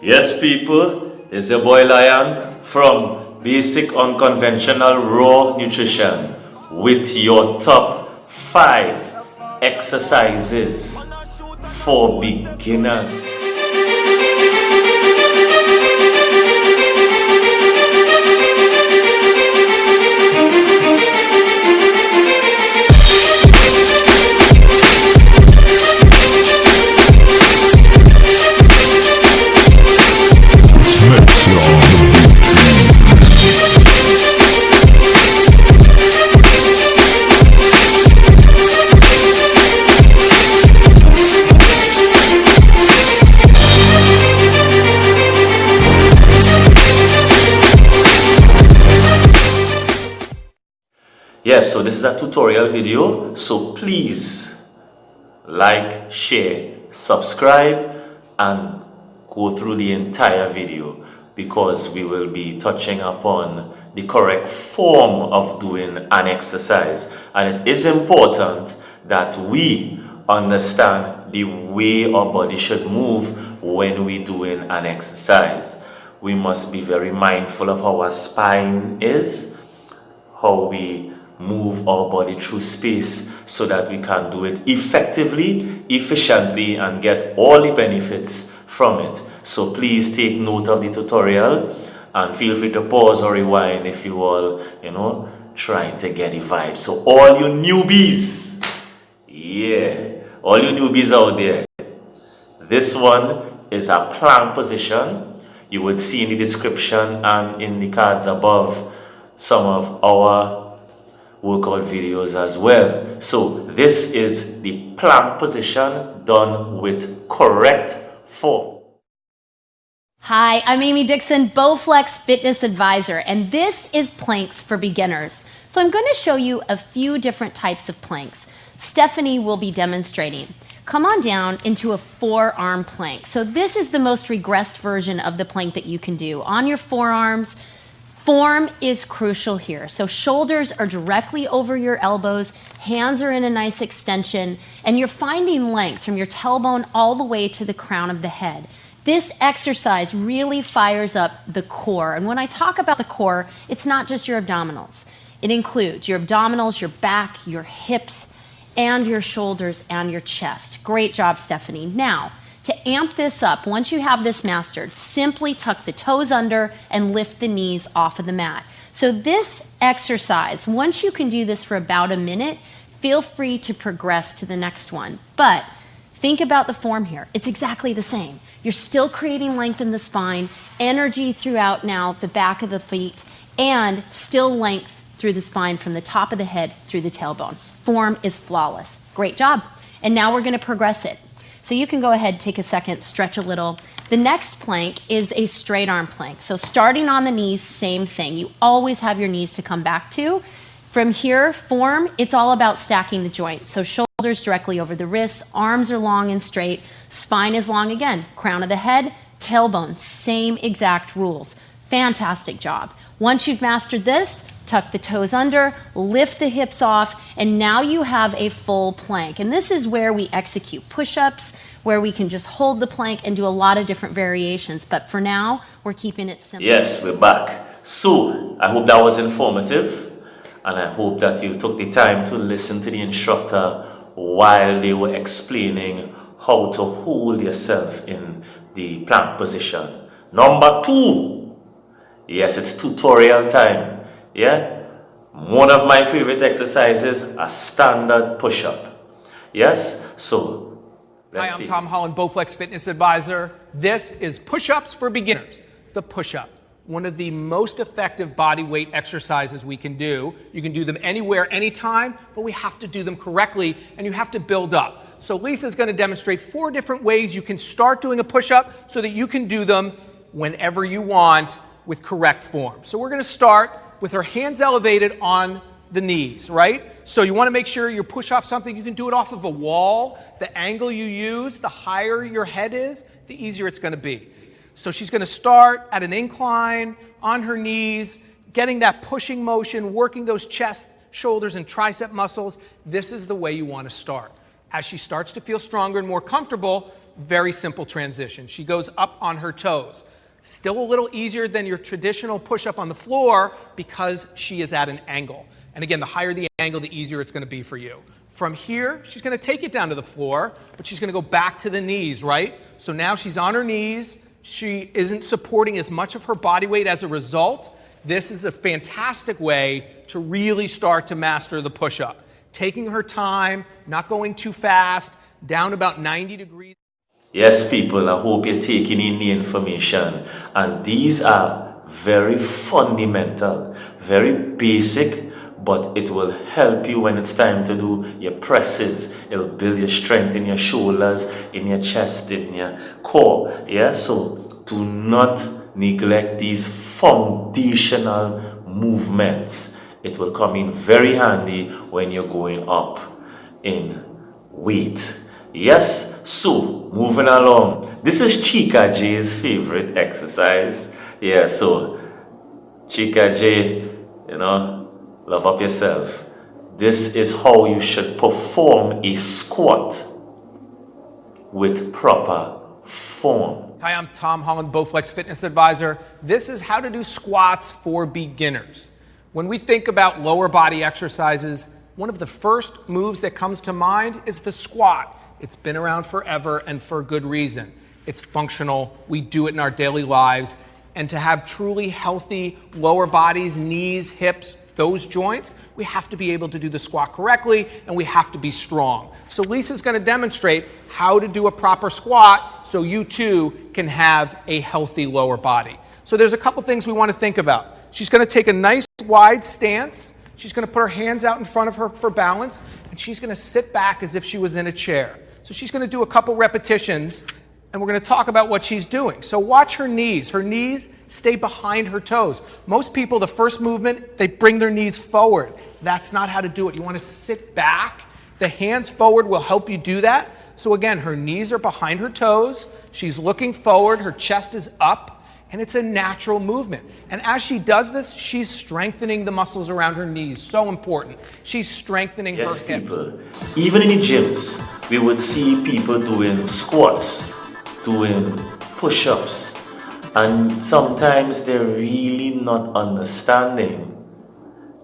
Yes, people, it's your boy Lion from Basic Unconventional Raw Nutrition with your top 5 exercises for beginners. Yes, so this is a tutorial video, so please like, share, subscribe, and go through the entire video because we will be touching upon the correct form of doing an exercise. And it is important that we understand the way our body should move when we're doing an exercise. We must be very mindful of how our spine is, how we move our body through space so that we can do it effectively, efficiently, and get all the benefits from it. So please take note of the tutorial and feel free to pause or rewind if you all, trying to get the vibe. So all you newbies, all you newbies out there, this one is a plank position. You would see in the description and in the cards above some of our workout videos as well. So this is the plank position done with correct form. Hi, I'm Amy Dixon, Bowflex Fitness Advisor, and this is planks for beginners. So I'm going to show you a few different types of planks. Stephanie will be demonstrating. Come on down into a forearm plank. So this is the most regressed version of the plank that you can do on your forearms. Form is crucial here. So shoulders are directly over your elbows, hands are in a nice extension, and you're finding length from your tailbone all the way to the crown of the head. This exercise really fires up the core. And when I talk about the core, it's not just your abdominals. It includes your abdominals, your back, your hips, and your shoulders and your chest. Great job, Stephanie. Now, to amp this up, once you have this mastered, simply tuck the toes under and lift the knees off of the mat. So this exercise, once you can do this for about a minute, feel free to progress to the next one. But think about the form here. It's exactly the same. You're still creating length in the spine, energy throughout now the back of the feet, and still length through the spine from the top of the head through the tailbone. Form is flawless. Great job. And now we're going to progress it. So you can go ahead, take a second, stretch a little. The next plank is a straight arm plank. So starting on the knees, same thing. You always have your knees to come back to. From here, form, it's all about stacking the joints. So shoulders directly over the wrists, arms are long and straight, spine is long again, crown of the head, tailbone, same exact rules. Fantastic job. Once you've mastered this, tuck the toes under, lift the hips off, and now you have a full plank. And this is where we execute push-ups, where we can just hold the plank and do a lot of different variations. But for now, we're keeping it simple. Yes, we're back. So I hope that was informative, and I hope that you took the time to listen to the instructor while they were explaining how to hold yourself in the plank position. Number 2, yes, it's tutorial time. Yeah, one of my favorite exercises, a standard push-up. Yes, so hi, I'm Tom Holland, Bowflex Fitness Advisor. This is push-ups for beginners. The push-up, one of the most effective body weight exercises we can do. You can do them anywhere, anytime, but we have to do them correctly, and you have to build up. So Lisa's going to demonstrate 4 different ways you can start doing a push-up so that you can do them whenever you want with correct form. So we're going to start with her hands elevated on the knees, right? So you want to make sure you push off something. You can do it off of a wall. The angle you use, the higher your head is, the easier it's going to be. So she's going to start at an incline on her knees, getting that pushing motion, working those chest, shoulders, and tricep muscles. This is the way you want to start. As she starts to feel stronger and more comfortable, very simple transition. She goes up on her toes. Still a little easier than your traditional push-up on the floor because she is at an angle. And again, the higher the angle, the easier it's going to be for you. From here, she's going to take it down to the floor, but she's going to go back to the knees, right? So now she's on her knees. She isn't supporting as much of her body weight as a result. This is a fantastic way to really start to master the push-up. Taking her time, not going too fast, down about 90 degrees. Yes, people, I hope you're taking in the information. And these are very fundamental, very basic, but it will help you when it's time to do your presses. It'll build your strength in your shoulders, in your chest, in your core. Yeah, so do not neglect these foundational movements. It will come in very handy when you're going up in weight. Yes, so moving along. This is Chica J's favorite exercise. Yeah, so Chica J, you know, love up yourself. This is how you should perform a squat with proper form. Hi, I'm Tom Holland, Bowflex Fitness Advisor. This is how to do squats for beginners. When we think about lower body exercises, one of the first moves that comes to mind is the squat. It's been around forever and for good reason. It's functional. We do it in our daily lives. And to have truly healthy lower bodies, knees, hips, those joints, we have to be able to do the squat correctly, and we have to be strong. So Lisa's going to demonstrate how to do a proper squat so you too can have a healthy lower body. So there's a couple things we want to think about. She's going to take a nice wide stance. She's going to put her hands out in front of her for balance, and she's going to sit back as if she was in a chair. So she's going to do a couple repetitions, and we're going to talk about what she's doing. So watch her knees. Her knees stay behind her toes. Most people, the first movement, they bring their knees forward. That's not how to do it. You want to sit back. The hands forward will help you do that. So again, her knees are behind her toes. She's looking forward. Her chest is up, and it's a natural movement. And as she does this, she's strengthening the muscles around her knees. So important. She's strengthening her hips. People, even in the gyms, we would see people doing squats, doing push-ups, and sometimes they're really not understanding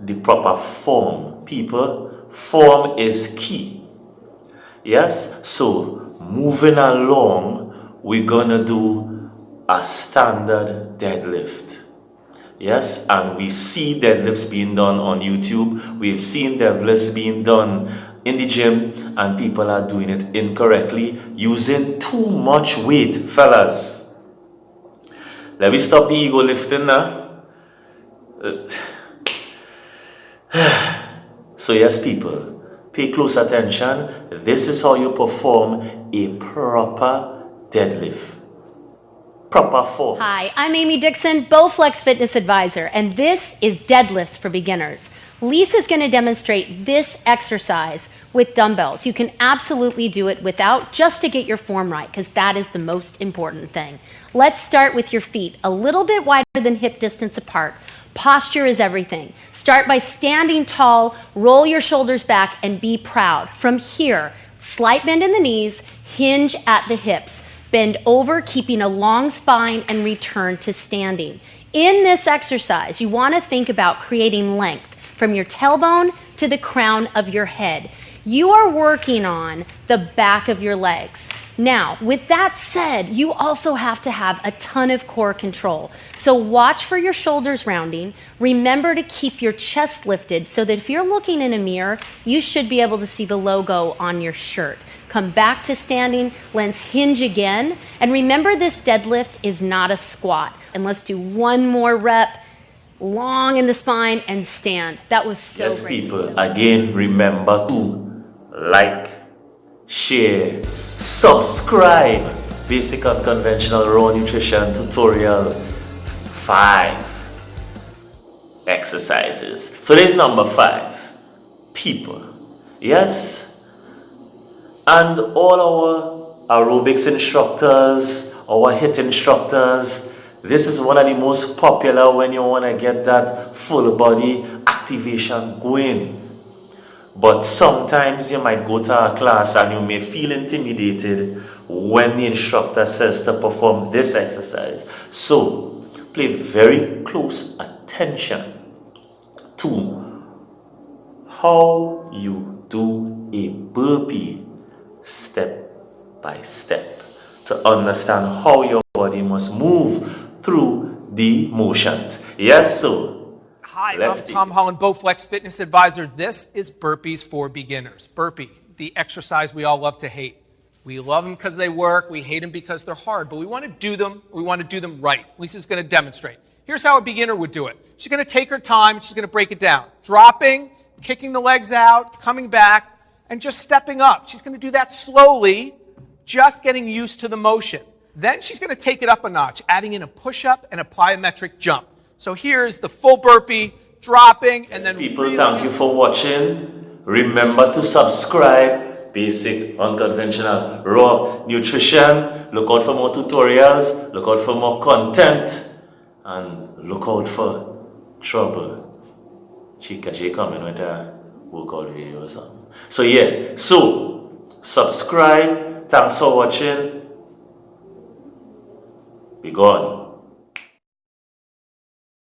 the proper form. People, form is key. Yes, so moving along, we're gonna do a standard deadlift. Yes, and we see deadlifts being done on YouTube. We've seen deadlifts being done in the gym, and people are doing it incorrectly, using too much weight. Fellas, let me stop the ego lifting now. So yes, people, pay close attention. This is how you perform a proper deadlift. Proper form. Hi, I'm Amy Dixon, Bowflex Fitness Advisor, and this is Deadlifts for Beginners. Lisa's going to demonstrate this exercise with dumbbells. You can absolutely do it without, just to get your form right, because that is the most important thing. Let's start with your feet a little bit wider than hip distance apart. Posture is everything. Start by standing tall, roll your shoulders back, and be proud. From here, slight bend in the knees, hinge at the hips. Bend over, keeping a long spine, and return to standing. In this exercise, you want to think about creating length from your tailbone to the crown of your head. You are working on the back of your legs. Now, with that said, you also have to have a ton of core control. So watch for your shoulders rounding. Remember to keep your chest lifted so that if you're looking in a mirror, you should be able to see the logo on your shirt. Come back to standing, let's hinge again. And remember, this deadlift is not a squat. And let's do one more rep, long in the spine, and stand. That was so yes, great. People, again, remember to like, share, subscribe. Basic Unconventional Raw Nutrition Tutorial 5 exercises. So there's number 5. People. Yes? And all our aerobics instructors, our HIIT instructors, this is one of the most popular when you want to get that full body activation going. But sometimes you might go to a class and you may feel intimidated when the instructor says to perform this exercise. So pay very close attention to how you do a burpee step by step to understand how your body must move through the motions. Yes, so Hi, let's I'm Tom Holland, Bowflex Fitness Advisor. This is Burpees for Beginners. Burpee, the exercise we all love to hate. We love them because they work, we hate them because they're hard, but we want to do them right. Lisa's going to demonstrate. Here's how a beginner would do it. She's going to take her time, she's going to break it down. Dropping, kicking the legs out, coming back, and just stepping up. She's going to do that slowly, just getting used to the motion. Then she's going to take it up a notch, adding in a push-up and a plyometric jump. So here's the full burpee, dropping, and then people, thank you for watching. Remember to subscribe. Basic, unconventional, raw nutrition. Look out for more tutorials. Look out for more content. And look out for trouble. Chica J coming with a workout video or something. So yeah, so subscribe. Thanks for watching. Be gone.